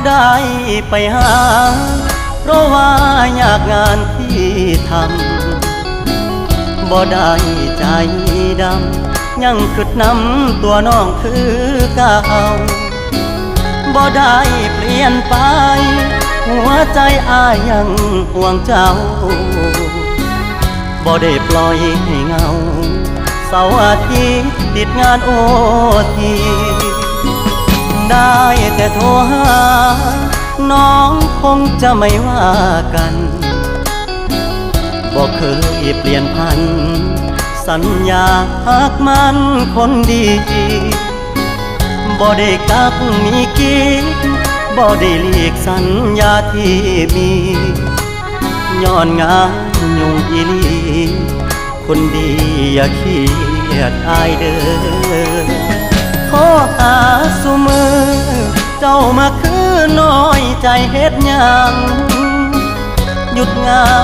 ได้ไปหาเพราะว่ายากงานที่ทำบ่ได้ใจดำยังกึดนำตัวน้องคือเก่าบ่ได้เปลี่ยนไปหัวใจอ้ายยังห่วงเจ้าบ่ได้ปล่อยให้เงาเสาร์อาทิตย์ติดงานโอทีได้แต่โทรหาน้องคงจะไม่ว่ากันบ่เคยเปลี่ยนพันสัญญาหากมันคนดีบ่ได้กักมีกิ๊กบ่ได้หลีกสัญญาที่มีย้อนงานยุ่งอีหลีคนดีอย่าเครียดอายเด้อขอหาสุมือเจ้ามาคือน้อยใจเฮ็ดหยังหยุดงาน